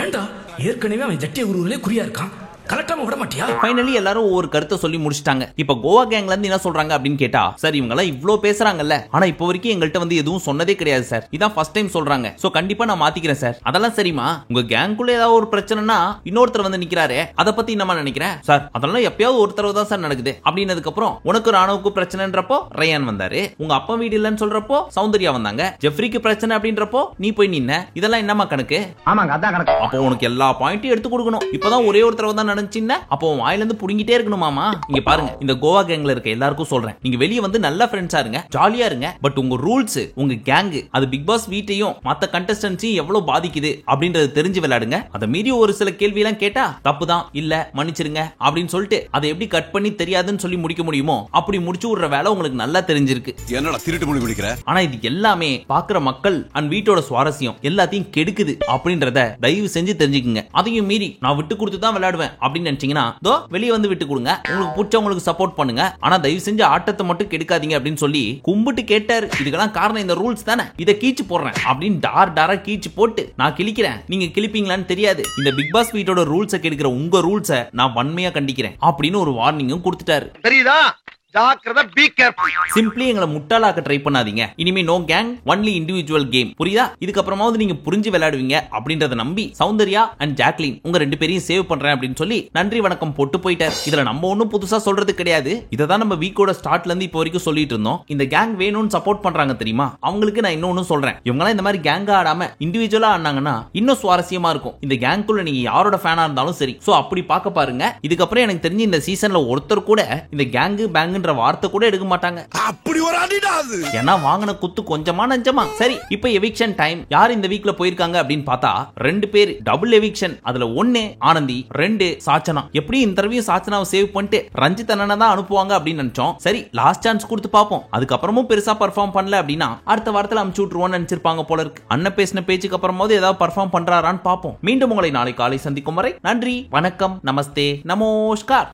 ஏண்டா ஏற்கனவே அவன் ஜட்டிய உருவிலே குறியா இருக்கான், கலெக்டாம விட மாட்டியா? ஃபைனலி எல்லாரும் ஒவ்வொரு கருத்தை சொல்லி முடிச்சிட்டாங்க. இப்ப கோவா கேங்ல இருந்து என்ன சொல்றாங்க அப்படின்னு கேட்டா, சார் இவங்க எல்லாம் இவ்ளோ பேசுறாங்கல்ல, ஆனா இப்போ வரைக்கும் எங்கள்கிட்ட வந்து எதுவும் சொன்னதே கிடையாது சார், இதான் ஃபர்ஸ்ட் டைம் சொல்றாங்க. சோ கண்டிப்பா நான் மாத்திக்கிறேன் சார். அதெல்லாம் சரிமா, உங்க கேங்குள்ள ஏதாவது ஒரு பிரச்சனைனா இன்னொருத்தர் வந்து நிக்கிறாரு, அத பத்தி என்னமா நினைக்கிறேன் சார், அதெல்லாம் எப்பயாவது ஒரு தடவை தான் சார் நடக்குது அப்படின்னதுக்கு அப்புறம் உனக்கு ராணுவுக்கு பிரச்சனைன்றப்போ ரயான் வந்தாரு, உங்க அப்பா வீடு இல்லன்னு சொல்றப்போ சௌந்தர்யா வந்தாங்க, ஜெஃப்ரிக்கு பிரச்சனை அப்படின்றப்போ நீ போய் நின்ன, இதெல்லாம் என்னமா கணக்கு? ஆமாங்க அதான் கணக்கு. அப்போ உனக்கு எல்லா பாயிண்ட்டையும் எடுத்து கொடுக்கணும். இப்பதான் ஒரே ஒரு தடவை தான் நடந்துச்சுன்னா அப்போ வாயில இருந்து புடிங்கிட்டே இருக்கணுமாமா? இங்க பாருங்க, இந்த கோவா கேங்ல இருக்க எல்லாருக்கும் சொல்றேன், நீங்க வெளிய வந்து நல்ல ஃப்ரெண்ட்ஸா இருங்க, ஜாலியா இருங்க, பட் உங்க ரூல்ஸ் உங்க கேங் அது பிக் பாஸ் வீட்டையும் மத்த கண்டெஸ்டன்ட்ஸையும் எவ்வளவு பாதிக்குது அப்படின்றது தெரிஞ்சு விளையாடுங்க. அதை மீறி ஒரு சில கேள்வி எல்லாம் கேட்டா தப்புதான், இல்ல மன்னிச்சிருங்க அப்படின்னு சொல்லிட்டு அதை எப்படி கட் பண்ணி தெரியாதுன்னு சொல்லி முடிக்க முடியுமோ அப்படி முடிச்சு விடுற வேலை உங்களுக்கு நல்லா தெரிஞ்சிருக்கு. என்னடா திருட்டு மொழி முடிக்கிற? ஆனா இது எல்லாமே பாக்குற மக்கள் அண்ட் வீட்டோட சுவாரஸ்யம் எல்லாத்தையும் கெடுக்குது அப்படின்றத தயவு செஞ்சு தெரிஞ்சுக்குங்க. அதையும் மீறி நான் விட்டு கொடுத்து தான் விளையாடுவேன் அப்படின்னு நினைச்சீங்கன்னா வெளியே வந்து விட்டு கொடுங்க, உங்களுக்கு பிடிச்சவங்களுக்கு சப்போர்ட் பண்ணுங்க, ஆனா தயவு செஞ்சு ஆட்டத்தை மட்டும் கெடுக்காதீங்க அப்படின்னு சொல்லி கும்பிட்டு கேட்டாரு. இதுக்கெல்லாம் காரணம் இந்த ரூல்ஸ் தானே, இதை கீச்சு போடுறேன் அப்படின்னு டாரா கீச்சு போட்டு நான் கிழிக்கிறேன், நீங்க கிழிப்பீங்களான்னு தெரியாது, இந்த பிக் பாஸ் வீட்டோட ரூல்ஸை கெடுக்கிற உங்க ரூல்ஸை நான் வன்மையா கண்டிக்கிறேன் அப்படின்னு ஒரு வார்னிங்கும் கொடுத்துட்டாரு. தெரியுதா? ஜாக்கிரதை, பி கேர்ஃபுல். சிம்பிளி எங்களை முட்டாளாக்க ட்ரை பண்ணாதீங்க. இனிமே no gang, only individual game. புரியுதா? இதுக்கப்புறமாவது நீங்க புரிஞ்சு விளையாடுவீங்க அப்படின்றத நம்பி சௌந்தர்யா அண்ட் ஜாக்லின் உங்க 2 பேரையும் சேவ் பண்றேன் அப்படின்னு சொல்லி நன்றி வணக்கம் போட்டு போயிட்டார். இதுல நம்ம ஒண்ணும் புதுசா சொல்றது கிடையாது. இததான் நம்ம வீக்கோட ஸ்டார்ட்ல இருந்து இப்போ வரைக்கும் சொல்லிட்டு இருந்தோம். இந்த கேங் வேணும்னு சப்போர்ட் பண்றாங்க தெரியுமா, அவங்களுக்கு நான் இன்னொன்னு சொல்றேன். இவங்க இந்த மாதிரி கேங்கா ஆடாம இண்டிவிஜுவலா ஆனாங்கன்னா இன்னும் சுவாரஸ்யமா இருக்கும். இந்த கேங்குள்ள நீங்க யாரோட ஃபேனா இருந்தாலும் சரி. சோ அப்படி பார்க்க பாருங்க. இதுக்கப்புறம் எனக்கு தெரிஞ்சு இந்த சீசன்ல ஒருத்தர் கூட இந்த கேங்கு பேங்குன்ற வார்த்தை கூட எடுக்க மாட்டாங்க. அப்படி ஒரு அடிடாது. ஏன்னா வாங்கின குத்து கொஞ்சமா நஞ்சமா. சரி, இப்போ எவிக்ஷன் டைம். யார் இந்த வீக்ல போயிருக்காங்க அப்படின்னு பார்த்தா 2 பேர் டபுள் எவிக்ஷன். அதுல 1 ஆனந்தி, 2 சாச்சனா. எப்படி இந்த தடவையும் சாச்சனாவை சேவ் பண்ணிட்டு ரஞ்சித் அண்ணனை தான் அனுப்புவாங்க அப்படின்னு நினைச்சோம். சரி, லாஸ்ட் சான்ஸ் கொடுத்து பார்ப்போம். அதுக்கப்புறமும் பெருசா பர்ஃபார்ம் பண்ணல அப்படின்னா அடுத்த வாரத்துல அமுச்சு விட்டுருவோம்னு நினைச்சிருப்பாங்க போல இருக்கு. அண்ணன் பேசின பேச்சுக்கு அப்புறமாவது ஏதாவது பர்ஃபார்ம் பண்றாரான்னு பார்ப்போம். மீண்டும் உங்களை நாளை காலை சந்திக்கும் வரை நன்றி, வணக்கம், நமஸ்தே, நமோஸ்கார்.